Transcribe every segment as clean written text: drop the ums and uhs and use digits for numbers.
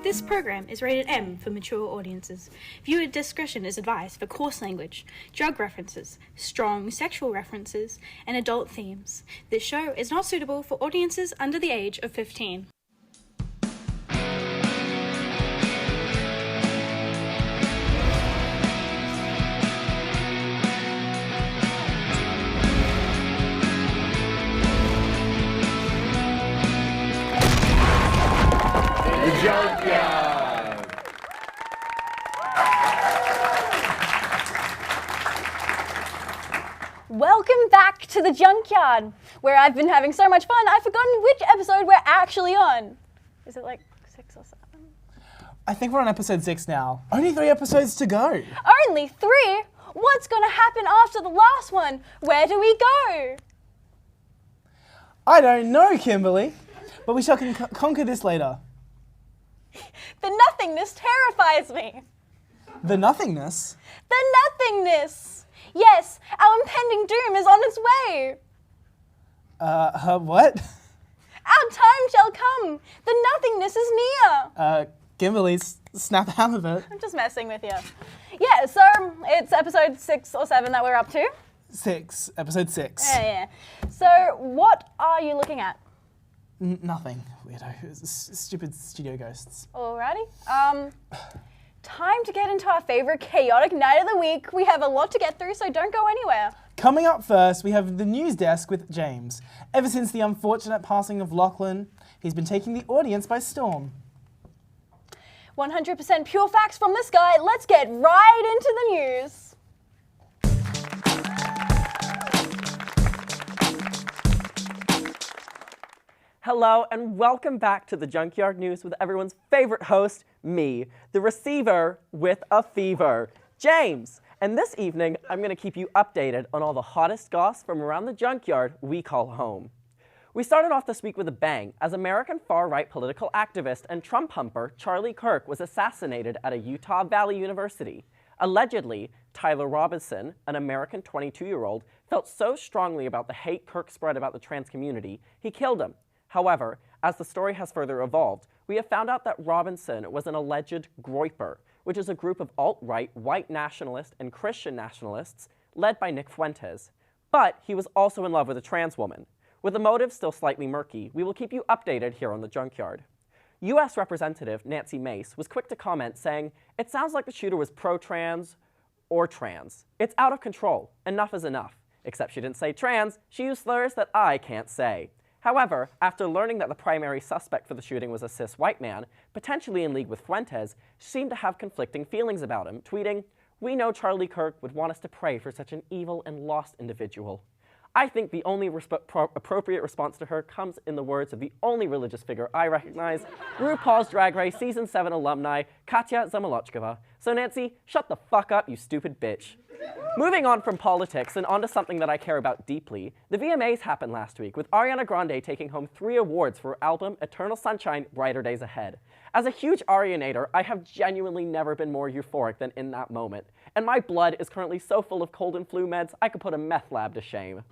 This program is rated M for mature audiences. Viewer discretion is advised for coarse language, drug references, strong sexual references, and adult themes. This show is not suitable for audiences under the age of 15. Junkyard! Welcome back to the Junkyard, where I've been having so much fun, I've forgotten which episode we're actually on. Is it like 6 or 7? I think we're on episode 6 now. Only 3 episodes to go. Only 3? What's gonna happen after the last one? Where do we go? I don't know, Kimberly, but we shall conquer this later. The nothingness terrifies me. The nothingness? The nothingness! Yes, our impending doom is on its way. What? Our time shall come. The nothingness is near. Kimberly, snap out of it. I'm just messing with you. Yeah, so it's episode 6 or 7 that we're up to. 6. Episode 6. Yeah. So what are you looking at? Nothing, weirdo. Stupid studio ghosts. Alrighty. Time to get into our favorite chaotic night of the week. We have a lot to get through, so don't go anywhere. Coming up first, we have the news desk with James. Ever since the unfortunate passing of Lachlan, he's been taking the audience by storm. 100% pure facts from this guy. Let's get right into the news. Hello and welcome back to the Junkyard News with everyone's favorite host, me, the receiver with a fever, James. And this evening, I'm going to keep you updated on all the hottest goss from around the junkyard we call home. We started off this week with a bang as American far-right political activist and Trump humper Charlie Kirk was assassinated at a Utah Valley University. Allegedly, Tyler Robinson, an American 22-year-old, felt so strongly about the hate Kirk spread about the trans community, he killed him. However, as the story has further evolved, we have found out that Robinson was an alleged groyper, which is a group of alt-right white nationalist and Christian nationalists led by Nick Fuentes. But he was also in love with a trans woman. With the motive still slightly murky, we will keep you updated here on the Junkyard. U.S. Representative Nancy Mace was quick to comment saying, "It sounds like the shooter was pro-trans or trans. It's out of control. Enough is enough." Except she didn't say trans, she used slurs that I can't say. However, after learning that the primary suspect for the shooting was a cis white man, potentially in league with Fuentes, she seemed to have conflicting feelings about him, tweeting, "We know Charlie Kirk would want us to pray for such an evil and lost individual." I think the only appropriate response to her comes in the words of the only religious figure I recognize, RuPaul's Drag Race Season 7 alumni, Katya Zamolotchkova. So Nancy, shut the fuck up, you stupid bitch. Moving on from politics and onto something that I care about deeply, the VMAs happened last week with Ariana Grande taking home 3 awards for her album Eternal Sunshine, Brighter Days Ahead. As a huge Arianator, I have genuinely never been more euphoric than in that moment, and my blood is currently so full of cold and flu meds I could put a meth lab to shame.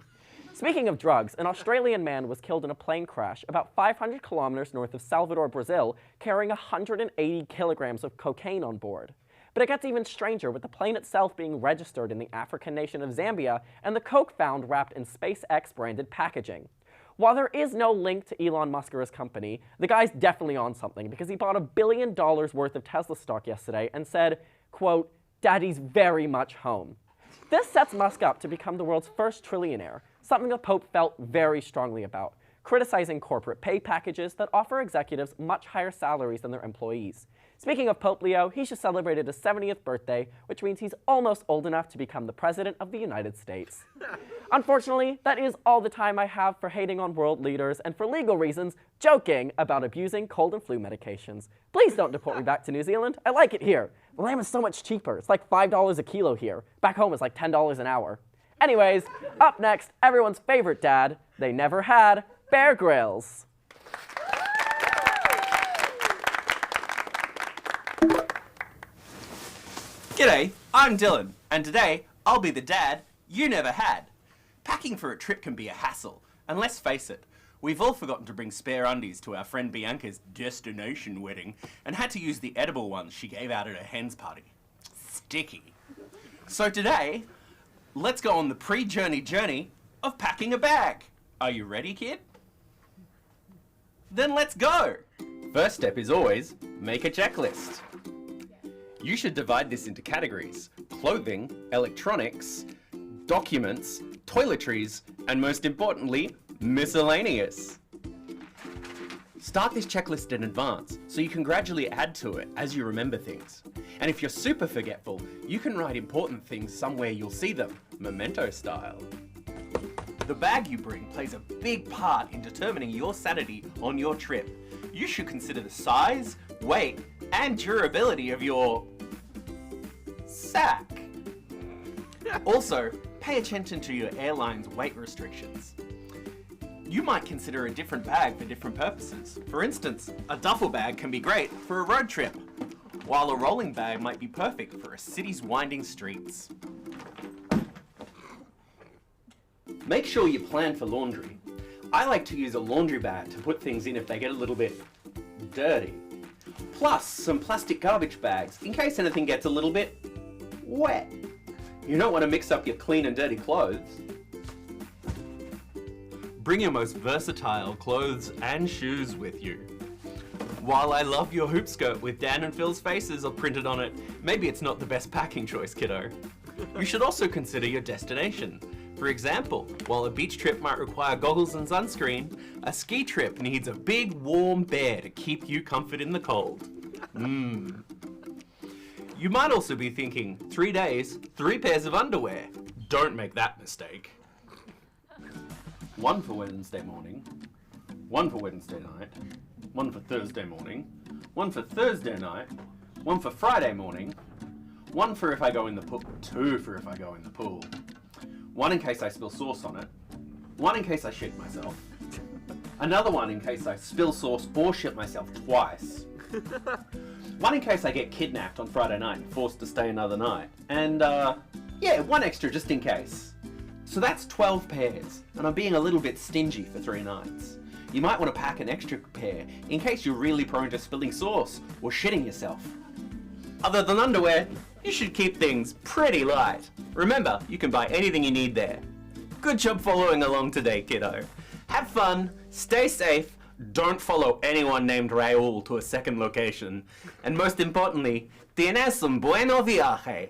Speaking of drugs, an Australian man was killed in a plane crash about 500 kilometers north of Salvador, Brazil, carrying 180 kilograms of cocaine on board. But it gets even stranger with the plane itself being registered in the African nation of Zambia and the coke found wrapped in SpaceX-branded packaging. While there is no link to Elon Musk or his company, the guy's definitely on something because he bought $1 billion worth of Tesla stock yesterday and said, quote, "Daddy's very much home." This sets Musk up to become the world's first trillionaire, something the Pope felt very strongly about, criticizing corporate pay packages that offer executives much higher salaries than their employees. Speaking of Pope Leo, he just celebrated his 70th birthday, which means he's almost old enough to become the President of the United States. Unfortunately, that is all the time I have for hating on world leaders and, for legal reasons, joking about abusing cold and flu medications. Please don't deport me back to New Zealand. I like it here. The lamb is so much cheaper. It's like $5 a kilo here. Back home it's like $10 an hour. Anyways, up next, everyone's favorite dad they never had, Bear Grylls. G'day, I'm Dylan, and today I'll be the dad you never had. Packing for a trip can be a hassle, and let's face it, We've all forgotten to bring spare undies to our friend Bianca's destination wedding and had to use the edible ones she gave out at her hen's party. Sticky. So today, let's go on the pre-journey of packing a bag. Are you ready, kid? Then let's go! First step is always make a checklist. You should divide this into categories: clothing, electronics, documents, toiletries, and most importantly, miscellaneous. Start this checklist in advance so you can gradually add to it as you remember things. And if you're super forgetful, you can write important things somewhere you'll see them, memento style. The bag you bring plays a big part in determining your sanity on your trip. You should consider the size, weight, and durability of your sack. Also, pay attention to your airline's weight restrictions. You might consider a different bag for different purposes. For instance, a duffel bag can be great for a road trip, while a rolling bag might be perfect for a city's winding streets. Make sure you plan for laundry. I like to use a laundry bag to put things in if they get a little bit dirty. Plus some plastic garbage bags in case anything gets a little bit wet. You don't want to mix up your clean and dirty clothes. Bring your most versatile clothes and shoes with you. While I love your hoop skirt with Dan and Phil's faces are printed on it, maybe it's not the best packing choice, kiddo. You should also consider your destination. For example, while a beach trip might require goggles and sunscreen, a ski trip needs a big warm bear to keep you comfort in the cold. You might also be thinking, 3 days, 3 pairs of underwear. Don't make that mistake. 1 for Wednesday morning, 1 for Wednesday night, 1 for Thursday morning, 1 for Thursday night, 1 for Friday morning, 1 for if I go in the pool, 2 for if I go in the pool, 1 in case I spill sauce on it, 1 in case I shit myself, another 1 in case I spill sauce or shit myself twice, 1 in case I get kidnapped on Friday night and forced to stay another night, and 1 extra just in case. So that's 12 pairs, and I'm being a little bit stingy for 3 nights. You might want to pack an extra pair in case you're really prone to spilling sauce or shitting yourself. Other than underwear, you should keep things pretty light. Remember, you can buy anything you need there. Good job following along today, kiddo. Have fun, stay safe, don't follow anyone named Raul to a second location, and most importantly, tienes un bueno viaje.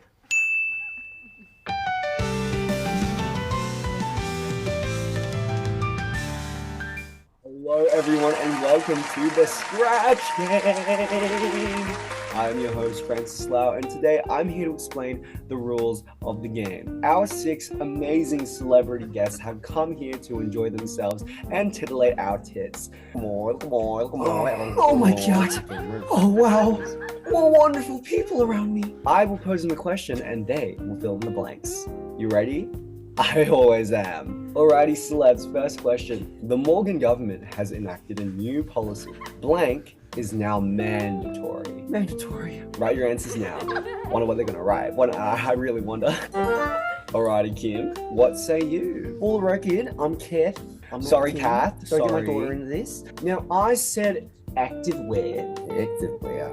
Hello everyone and welcome to the Scratch Game! I'm your host Francis Lau and today I'm here to explain the rules of the game. Our 6 amazing celebrity guests have come here to enjoy themselves and titillate our tits. Oh my god! Oh wow! What wonderful people around me! I will pose them a question and they will fill in the blanks. You ready? I always am. Alrighty, celebs, first question. The Morgan government has enacted a new policy. Blank is now mandatory. Mandatory. Write your answers now. Wonder what they're gonna write. I really wonder. Alrighty, Kink, what say you? For the record, I'm Kath. Sorry, Kath. Sorry. Get my daughter into this. Now, I said activewear. Activewear.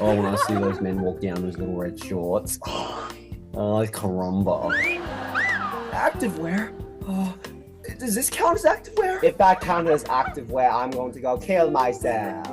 Oh, when I see those men walk down those little red shorts. Oh, caramba. Activewear? Oh, does this count as activewear? If that counts as activewear, I'm going to go kill myself.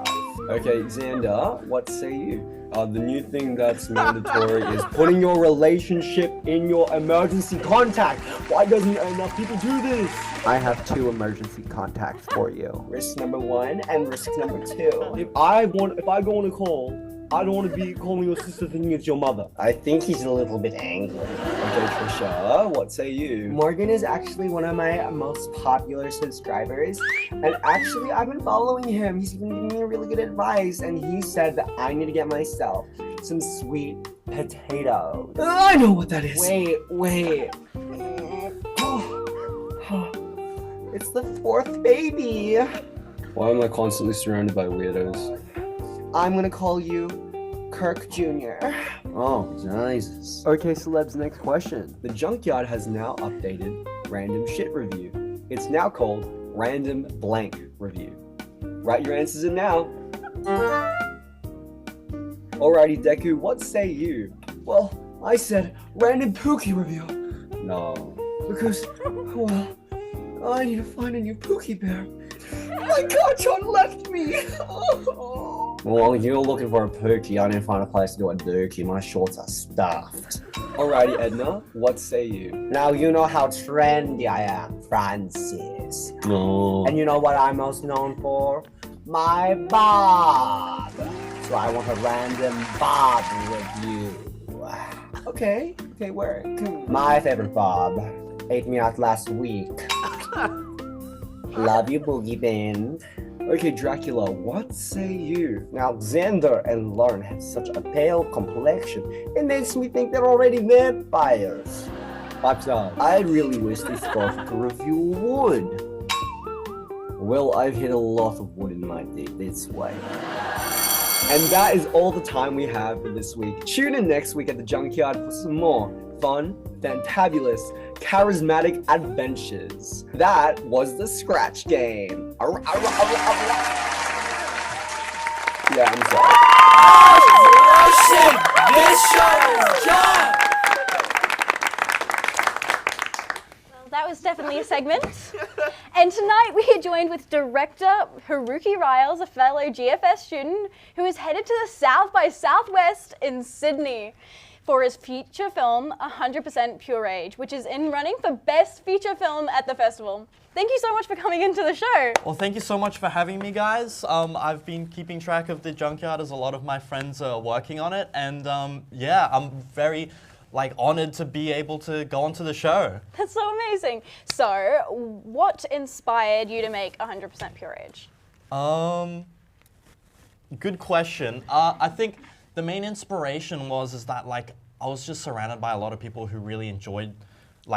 Okay, Xander, what say you? The new thing that's mandatory is putting your relationship in your emergency contact. Why doesn't enough people do this? I have 2 emergency contacts for you. Risk number 1 and risk number 2. If I go on a call, I don't want to be calling your sister thinking it's your mother. I think he's a little bit angry. Okay, Trisha, what say you? Morgan is actually one of my most popular subscribers. And actually, I've been following him. He's been giving me really good advice. And he said that I need to get myself some sweet potatoes. I know what that is. Wait. It's the 4th baby. Why am I constantly surrounded by weirdos? I'm gonna call you Kirk Jr. Oh, Jesus. Okay, celebs, next question. The Junkyard has now updated Random Shit Review. It's now called random blank review. Write your answers in now. Alrighty, Deku, what say you? Well, I said random Pookie review. No, because, well, I need to find a new Pookie bear. My Garchomp left me! Well, you're looking for a Pookie. I need to find a place to do a Dookie. My shorts are stuffed. Alrighty, Edna, what say you? Now you know how trendy I am, Francis. Oh. And you know what I'm most known for? My bob. So I want a random bob review. Okay, where? My favorite bob ate me out last week. Love you, Boogie Band. Okay, Dracula, what say you? Now Xander and Lauren have such a pale complexion. It makes me think they're already vampires. 5 stars. I really wish they started to review wood. Well, I've hit a lot of wood in my day this way. And that is all the time we have for this week. Tune in next week at the Junkyard for some more fun, fantabulous, charismatic adventures. That was the Scratch Game. Yeah, I'm sorry. This show is done! Well, that was definitely a segment. And tonight we are joined with director Haruki Riles, a fellow GFS student who is headed to the South by Southwest in Sydney for his feature film 100% Pure Age, which is in running for Best Feature Film at the festival. Thank you so much for coming into the show. Well, thank you so much for having me, guys. I've been keeping track of the Junkyard as a lot of my friends are working on it, and yeah, I'm very honored to be able to go onto the show. That's so amazing. So, what inspired you to make 100% Pure Age? Good question. I think the main inspiration is that I was just surrounded by a lot of people who really enjoyed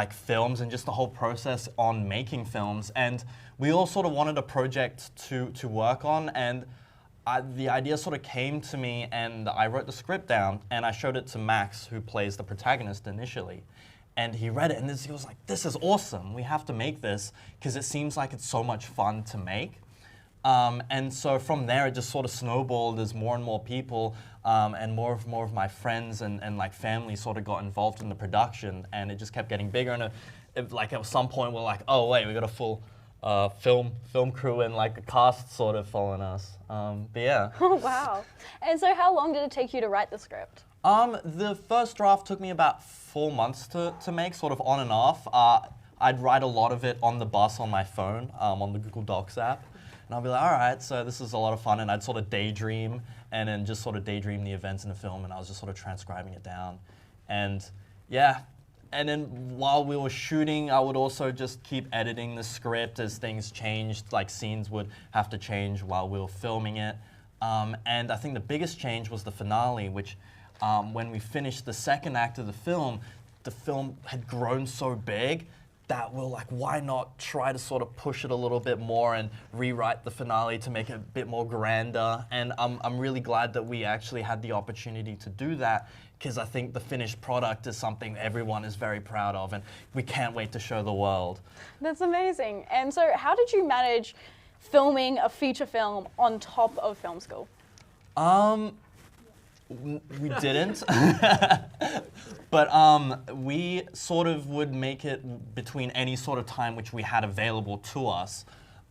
films and just the whole process on making films, and we all sort of wanted a project to work on, and the idea sort of came to me, and I wrote the script down and I showed it to Max, who plays the protagonist initially, and he read it and he was like, "This is awesome, we have to make this because it seems like it's so much fun to make." And so from there it just sort of snowballed as more and more people and more of my friends and family sort of got involved in the production, and it just kept getting bigger, and at some point we're like, oh wait, we got a full film crew and a cast sort of following us. But yeah. Oh wow. And so how long did it take you to write the script? The first draft took me about 4 months to make, sort of on and off. I'd write a lot of it on the bus on my phone, on the Google Docs app. And I'll be like, all right, so this is a lot of fun. And I'd sort of daydream and then just sort of daydream the events in the film, and I was just sort of transcribing it down. And yeah, and then while we were shooting, I would also just keep editing the script as things changed, scenes would have to change while we were filming it. And I think the biggest change was the finale, which when we finished the second act of the film had grown so big that we're like, why not try to sort of push it a little bit more and rewrite the finale to make it a bit more grander. And I'm really glad that we actually had the opportunity to do that, because I think the finished product is something everyone is very proud of, and we can't wait to show the world. That's amazing. And so how did you manage filming a feature film on top of film school? We didn't, but we sort of would make it between any sort of time which we had available to us.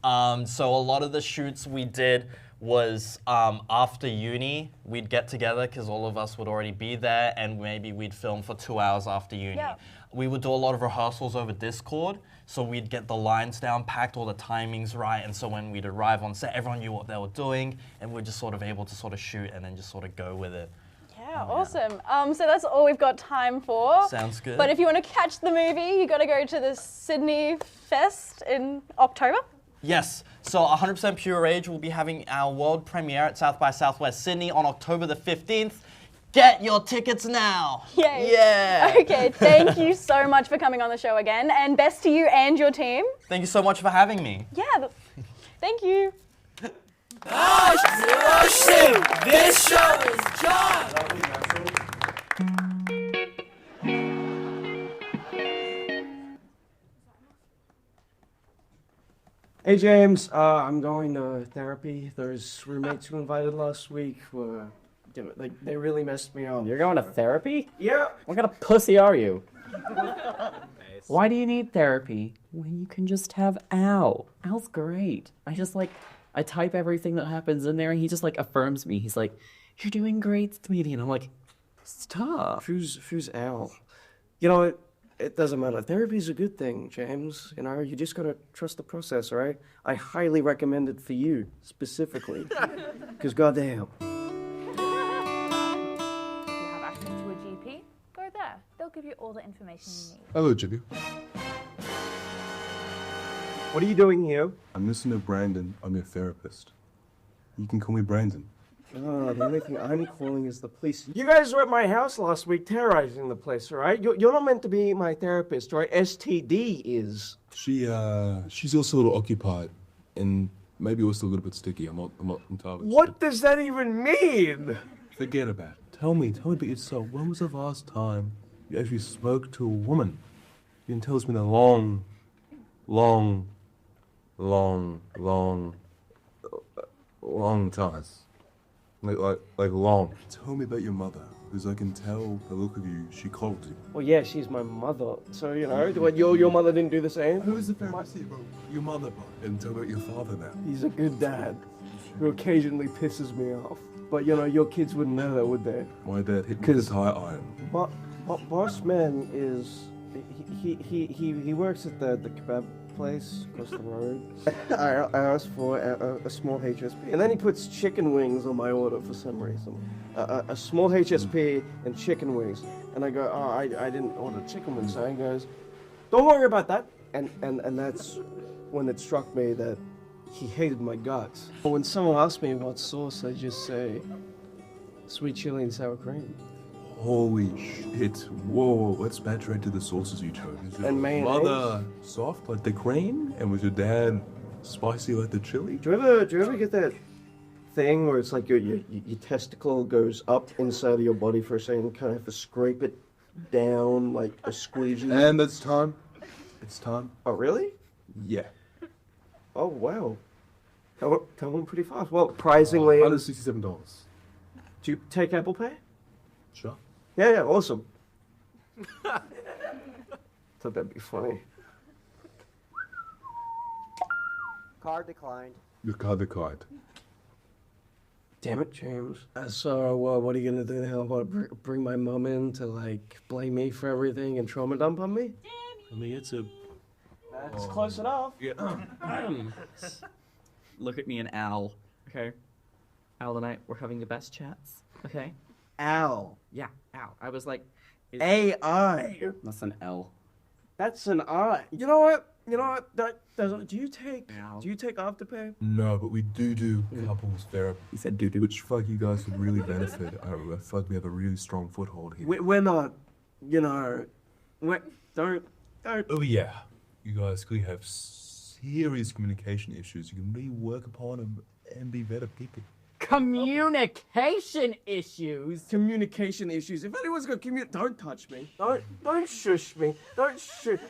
So a lot of the shoots we did was after uni, we'd get together because all of us would already be there, and maybe we'd film for 2 hours after uni. Yeah. We would do a lot of rehearsals over Discord, so we'd get the lines down, packed all the timings right, and so when we'd arrive on set, everyone knew what they were doing, and we're just sort of able to sort of shoot and then just sort of go with it. Yeah, awesome. So that's all we've got time for. Sounds good. But if you want to catch the movie, you got to go to the Sydney Fest in October. Yes, so 100% Pure Age will be having our world premiere at South by Southwest Sydney on October the 15th. Get your tickets now. Yay. Yeah. Okay, thank you so much for coming on the show again, and best to you and your team. Thank you so much for having me. Yeah, thank you. This show is done! Hey James, I'm going to therapy. Those roommates who invited last week were, they really messed me up. You're going to therapy? Yeah. What kind of pussy are you? Why do you need therapy when you can just have Al? Al's great. I type everything that happens in there and he just like affirms me. He's like, "You're doing great, sweetie." And I'm like, "Stop." Who's Al? You know, it doesn't matter. Therapy's a good thing, James. You know, you just gotta trust the process, all right? I highly recommend it for you, specifically. Because goddamn. If you have access to a GP, go there. They'll give you all the information you need. Hello, Jimmy. What are you doing here? I'm listening to Brandon. I'm your therapist. You can call me Brandon. Oh, the only thing I'm calling is the police. You guys were at my house last week terrorizing the place, all right? You're not meant to be my therapist, right? STD is. She's also a little occupied, and maybe also a little bit sticky. I'm not entirely What does that even mean? Forget about it. Tell me about yourself. When was the last time you actually spoke to a woman? You can tell it's been a long time. Like long. Tell me about your mother, because I can tell the look of you. She cloaked you. Well, yeah, she's my mother. So, you know, your mother didn't do the same? Who is the therapist here, bro? Your mother, bro. And tell about your father now. He's a good dad who occasionally pisses me off. But, you know, your kids wouldn't know that, would they? My dad hit me with high iron. But Boss Man is... He works at the kebab place across the road. I asked for a small HSP. And then he puts chicken wings on my order for some reason. A small HSP and chicken wings. And I go, oh, I didn't order chicken wings. So he goes, don't worry about that. And that's when it struck me that he hated my guts. When someone asks me what sauce, I just say, sweet chili and sour cream. Holy shit. Whoa, let's back right to the sauces you chose. Was your And mayonnaise. mother soft like the cream? And was your dad spicy like the chili? Do you ever get that thing where it's like your testicle goes up inside of your body for a second, you kind of have to scrape it down like a squeegee? And that's time. It's time. Oh, really? Yeah. Oh, wow. That went pretty fast. Well, surprisingly... $167. Do you take Apple Pay? Sure. Yeah, awesome. Thought that'd be funny. Card declined. Your card declined. Damn it, James. So, what are you gonna do now? What, bring my mum in to, like, blame me for everything and trauma dump on me? I mean, it's a... That's close enough. Yeah. Look at me and Al, okay? Al and I, we're having the best chats, okay? Al. Yeah, Al. I was like... A-I. That's an L. That's an I. You know what? Do you take Afterpay? No, but we do couples therapy. He said doo-doo. Which, fuck, you guys would really benefit. I feel like we have a really strong foothold here. We're not, you know... Don't... Oh, yeah. You guys clearly have serious communication issues. You can really work upon them and be better people. Communication issues? Communication issues. If anyone's got don't touch me. Don't shush me.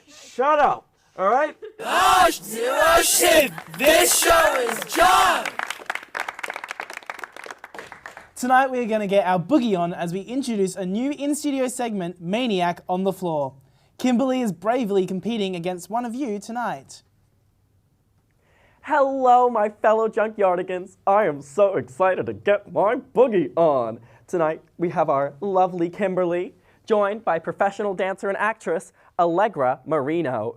Shut up. All right? Oh shit! This show is John! Tonight we are going to get our boogie on as we introduce a new in-studio segment, Maniac on the Floor. Kimberly is bravely competing against one of you tonight. Hello, my fellow Junkyardigans. I am so excited to get my boogie on. Tonight, we have our lovely Kimberly, joined by professional dancer and actress, Allegra Marino.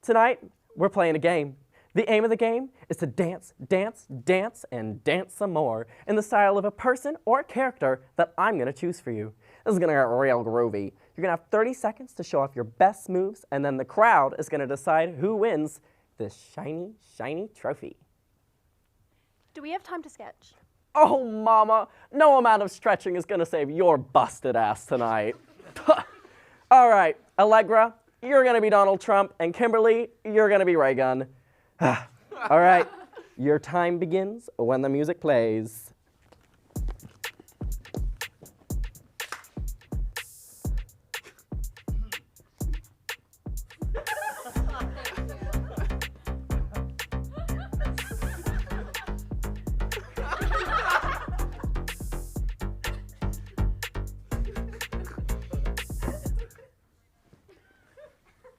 Tonight, we're playing a game. The aim of the game is to dance, dance, dance, and dance some more in the style of a person or a character that I'm gonna choose for you. This is gonna get real groovy. You're gonna have 30 seconds to show off your best moves, and then the crowd is gonna decide who wins this shiny, shiny trophy. Do we have time to sketch? Oh, mama, no amount of stretching is gonna save your busted ass tonight. All right, Allegra, you're gonna be Donald Trump, and Kimberly, you're gonna be Reagan. All right, your time begins when the music plays.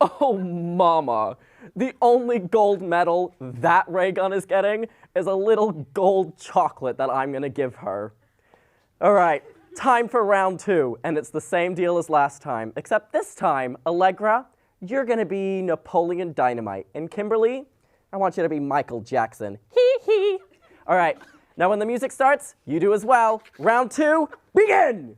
Oh, mama. The only gold medal that ray gun is getting is a little gold chocolate that I'm gonna give her. All right, time for round 2, and it's the same deal as last time, except this time, Allegra, you're gonna be Napoleon Dynamite, and Kimberly, I want you to be Michael Jackson. Hee hee. All right, now when the music starts, you do as well. Round 2, begin!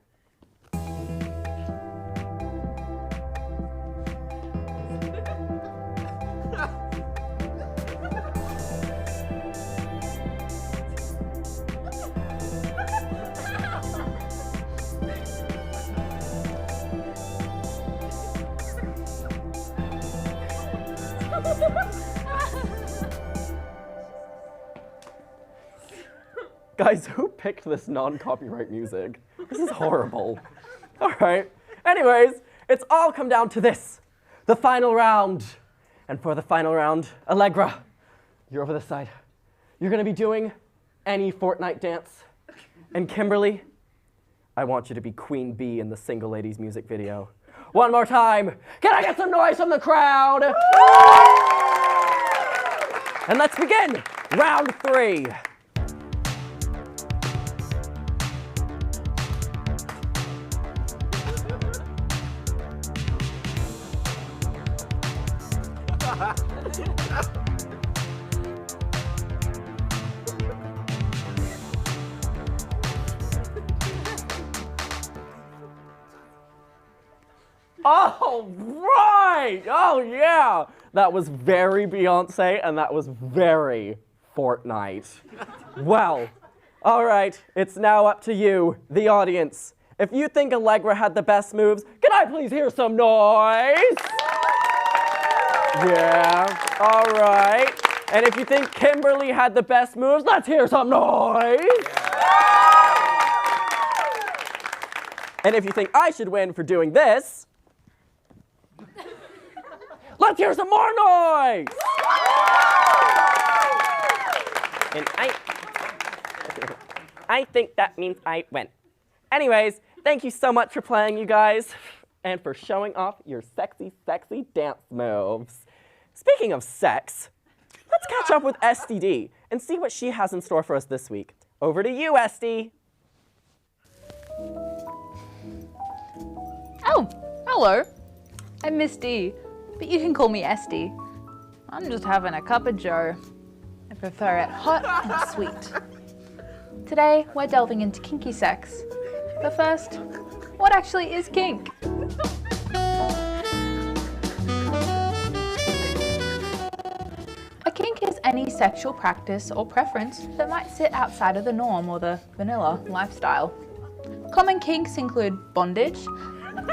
Guys, who picked this non-copyright music? This is horrible. All right. Anyways, it's all come down to this, the final round. And for the final round, Allegra, you're over this side. You're gonna be doing any Fortnite dance. And Kimberly, I want you to be Queen Bee in the Single Ladies music video. One more time. Can I get some noise from the crowd? And let's begin round 3. All right! Oh, yeah! That was very Beyonce, and that was very Fortnite. Well, all right, it's now up to you, the audience. If you think Allegra had the best moves, can I please hear some noise? Yeah, all right. And if you think Kimberly had the best moves, let's hear some noise. And if you think I should win for doing this, let's hear some more noise! And I think that means I win. Anyways, thank you so much for playing, you guys, and for showing off your sexy, sexy dance moves. Speaking of sex, let's catch up with STD and see what she has in store for us this week. Over to you, SD. Oh, hello. I'm Miss D, but you can call me SD. I'm just having a cup of joe. I prefer it hot and sweet. Today, we're delving into kinky sex. But first, what actually is kink? A kink is any sexual practice or preference that might sit outside of the norm or the vanilla lifestyle. Common kinks include bondage,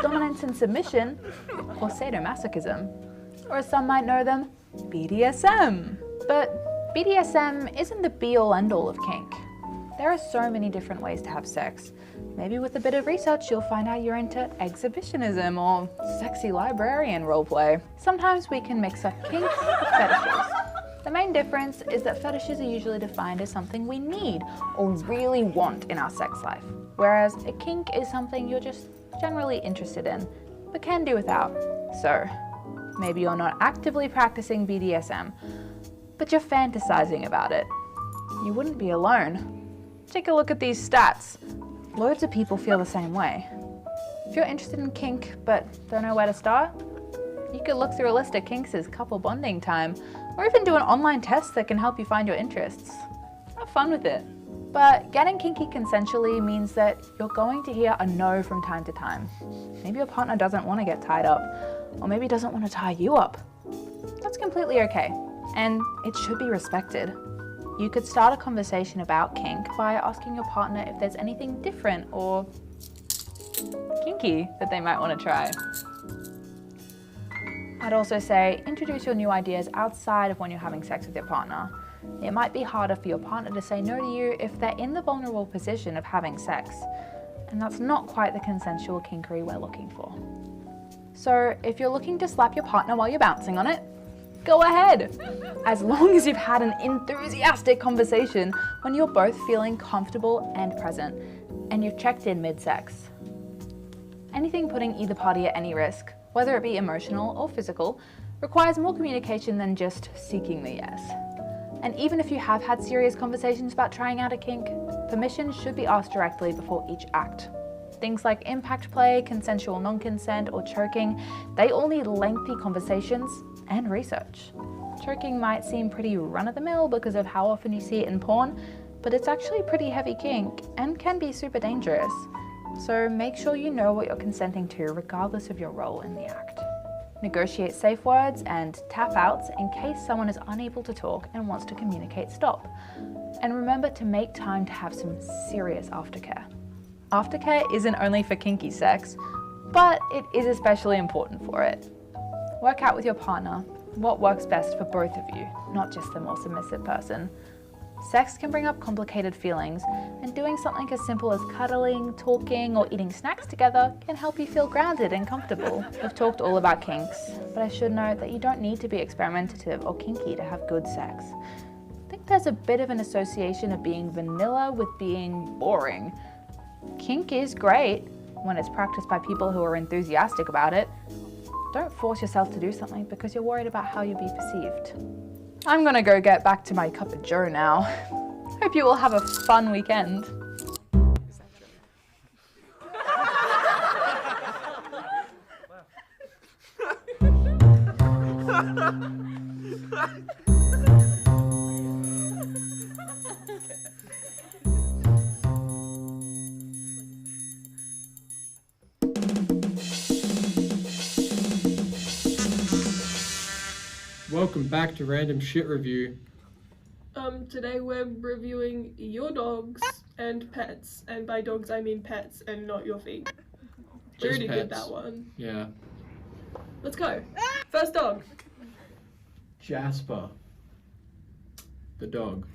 dominance and submission, or sadomasochism, or as some might know them, BDSM. But BDSM isn't the be-all end-all of kink. There are so many different ways to have sex. Maybe with a bit of research you'll find out you're into exhibitionism or sexy librarian roleplay. Sometimes we can mix up kinks with fetishes. The main difference is that fetishes are usually defined as something we need or really want in our sex life, whereas a kink is something you're just generally interested in, but can do without. So, maybe you're not actively practicing BDSM, but you're fantasizing about it. You wouldn't be alone. Take a look at these stats. Loads of people feel the same way. If you're interested in kink, but don't know where to start, you could look through a list of kinks as couple bonding time, or even do an online test that can help you find your interests. Have fun with it. But getting kinky consensually means that you're going to hear a no from time to time. Maybe your partner doesn't want to get tied up, or maybe doesn't want to tie you up. That's completely okay, and it should be respected. You could start a conversation about kink by asking your partner if there's anything different or kinky that they might want to try. I'd also say introduce your new ideas outside of when you're having sex with your partner. It might be harder for your partner to say no to you if they're in the vulnerable position of having sex, and that's not quite the consensual kinkery we're looking for. So if you're looking to slap your partner while you're bouncing on it, go ahead, as long as you've had an enthusiastic conversation when you're both feeling comfortable and present, and you've checked in mid-sex. Anything putting either party at any risk, whether it be emotional or physical, requires more communication than just seeking the yes. And even if you have had serious conversations about trying out a kink, permission should be asked directly before each act. Things like impact play, consensual non-consent, or choking, they all need lengthy conversations and research. Choking might seem pretty run-of-the-mill because of how often you see it in porn, but it's actually pretty heavy kink and can be super dangerous. So make sure you know what you're consenting to regardless of your role in the act. Negotiate safe words and tap outs in case someone is unable to talk and wants to communicate stop. And remember to make time to have some serious aftercare. Aftercare isn't only for kinky sex, but it is especially important for it. Work out with your partner what works best for both of you, not just the more submissive person. Sex can bring up complicated feelings, and doing something as simple as cuddling, talking, or eating snacks together can help you feel grounded and comfortable. We've talked all about kinks, but I should note that you don't need to be experimentative or kinky to have good sex. I think there's a bit of an association of being vanilla with being boring. Kink is great when it's practiced by people who are enthusiastic about it. Don't force yourself to do something because you're worried about how you'll be perceived. I'm gonna go get back to my cup of joe now. Hope you all have a fun weekend. Welcome back to Random Shit Review. Today we're reviewing your dogs and pets, and by dogs I mean pets and not your feet. Judy did that one. Yeah. Let's go. First dog. Jasper. The dog.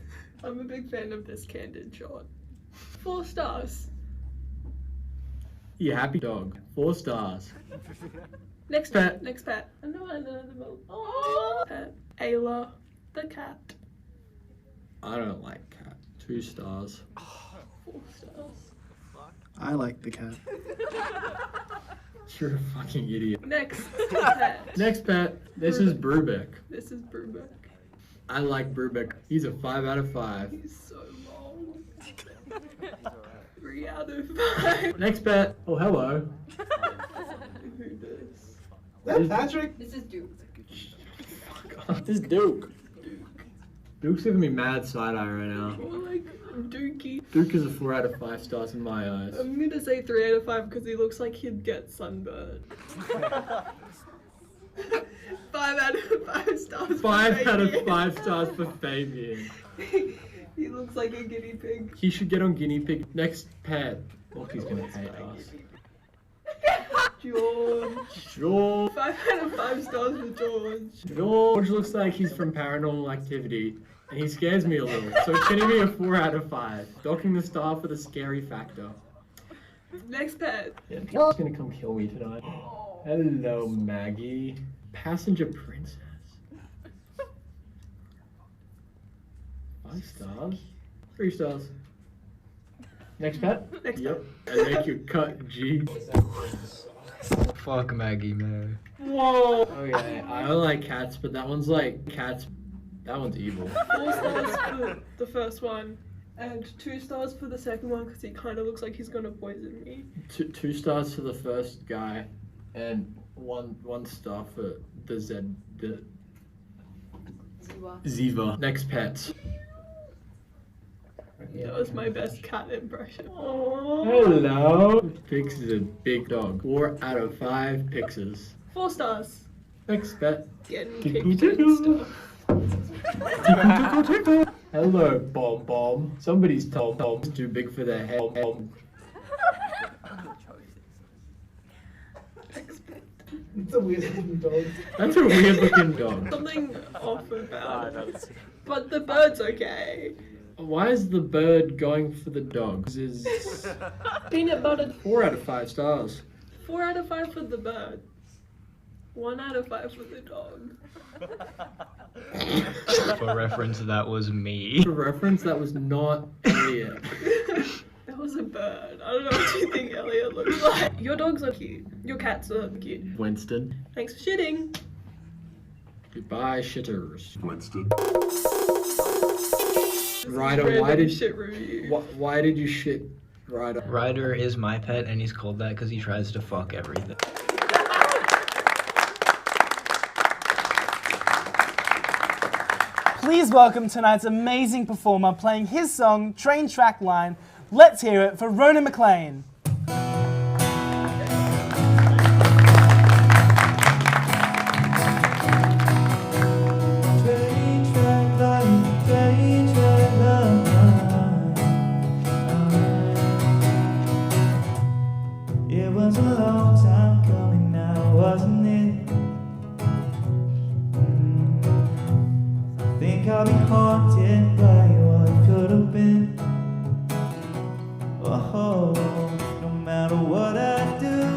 I'm a big fan of this candid shot. 4 stars. You happy dog. 4 stars. Next pet. Next pet. Oh, pet. Ayla, the cat. I don't like cat. 2 stars. 4 stars. I like the cat. You're a fucking idiot. Next pet. Next pet. This is Brubeck. This is Brubeck. I like Brubeck. He's a 5 out of 5. He's so long. 3 out of 5. Next pet. Oh, hello. Who this? That Patrick? This is Duke. This is Duke. Duke's giving me mad side-eye right now. More like Dookie. Duke is a 4 out of 5 stars in my eyes. I'm gonna say 3 out of 5 because he looks like he'd get sunburned. 5 out of 5 stars. 5 out of 5 stars for Fabian. He looks like a guinea pig. He should get on guinea pig. Next pet. Look, he's gonna hate us. George. 5 out of 5 stars for George. George looks like he's from Paranormal Activity, and he scares me a little. So it's gonna be a 4 out of 5. Docking the star for the scary factor. Next pet. Yeah, George's gonna come kill me tonight. Hello, Maggie. Passenger princess. 5 stars. 3 stars. Next pet? Next yep. And make your cut, G. Fuck Maggie, man. Whoa! Okay, I don't like cats, but that one's like cats. That one's evil. 4 stars for the first one, and 2 stars for the second one because he kind of looks like he's gonna poison me. 2 stars for the first guy, and one star for the Ziva. Next pets. That was my best cat impression. Hello. Pix is a big dog. 4 out of 5 Pixes. 4 stars. Next pet. Getting kicked and stuff. Hello, Bomb Bomb. Somebody's Tom Tom's too big for their head. It's a weird looking dog. That's a weird looking dog. Something off about it. But the bird's okay. Why is the bird going for the dogs? Is Peanut butter. 4 out of 5 stars. 4 out of 5 for the bird. 1 out of 5 for the dog. For reference, that was me. For reference, that was not Elliot. That was a bird. I don't know what you think Elliot looks like. Your dogs are cute. Your cats are cute. Winston. Thanks for shitting. Goodbye, shitters. Winston. Ryder, why did shit review? why did you shit Ryder? Ryder is my pet, and he's called that because he tries to fuck everything. Please welcome tonight's amazing performer playing his song, Train Track Line. Let's hear it for Ronan McLean. It was a long time coming now, wasn't it? I think I'll be haunted by what could have been. Oh, no matter what I do,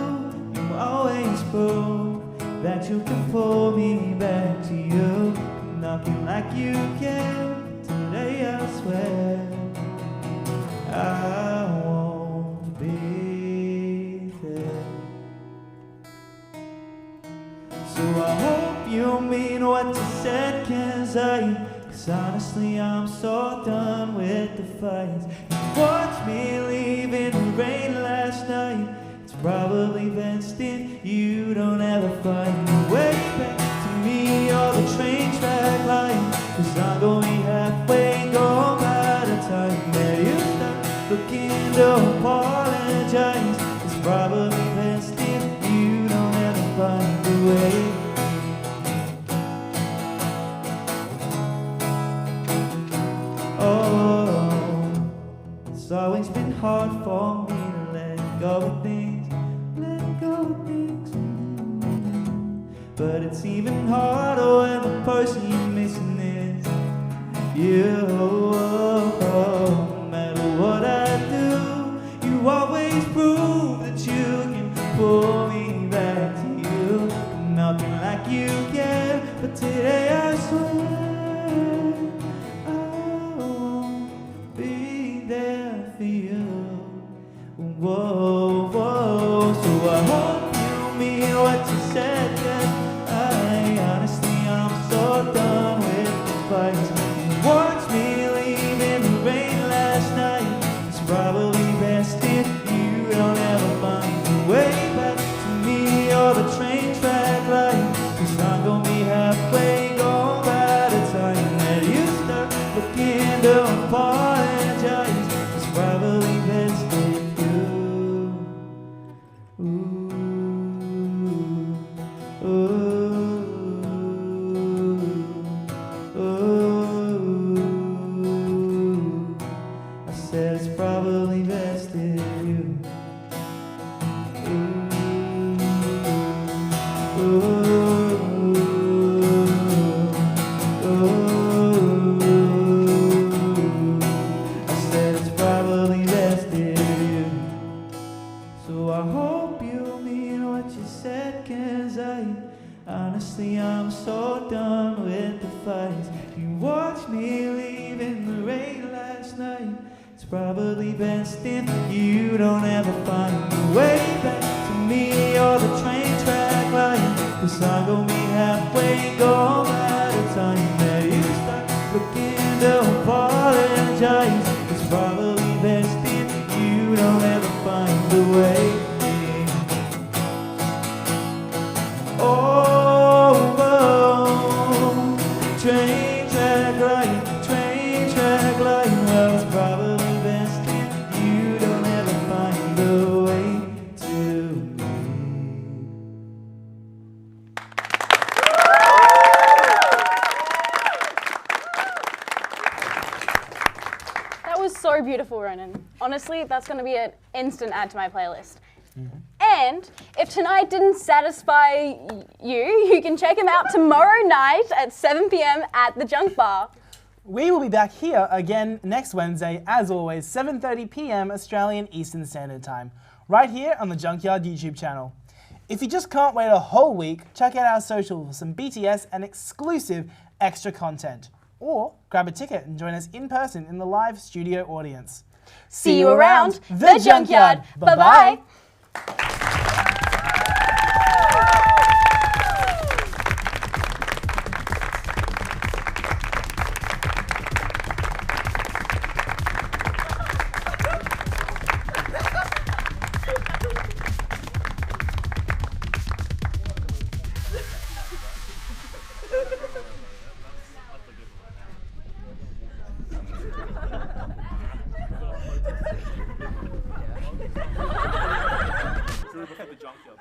you always prove that you can pull me back to you. Nothing like you can today, I swear. I won't be there. So I hope you mean what you said, cause honestly I'm so done with the fights. You watched me leave in the rain last night. It's probably best if you don't ever find your way back to me or the train track line. Cause I'm gonna be halfway gone by the time that you start looking to apologize. It's probably best if you don't ever find your way. Oh, it's always been hard for me to let go of things, But it's even harder when the person you're missing is you. No matter what I do, you always prove that you can pull me back to you. Nothing like you can, but today I swear for you. Whoa, whoa. So I hope you mean what you said, cause I'm so done with the fights. You watched me leave in the rain last night. It's probably best if you don't ever find your way back to me or the train track line. Cause I'm gonna be halfway gone by the time that you start looking to apologize. Probably best if you. I said it's probably best if you. Honestly, I'm so done with the fights. You watched me leave in the rain last night. It's probably best if you don't ever find your way back to me or the train track line. Cause I'm gonna be halfway gone by the time that you start looking to apologize. It's probably best if you don't ever find the way. Train track line, well it's probably best if you don't ever find the way to me. That was so beautiful, Ronan. Honestly, that's going to be an instant add to my playlist. And if tonight didn't satisfy you can check him out tomorrow night at 7 p.m. at the Junk Bar. We will be back here again next Wednesday, as always, 7:30 p.m. Australian Eastern Standard Time, right here on the Junkyard YouTube channel. If you just can't wait a whole week, check out our socials for some BTS and exclusive extra content. Or grab a ticket and join us in person in the live studio audience. See you around the Junkyard. Bye-bye. Should we look at the junkyard?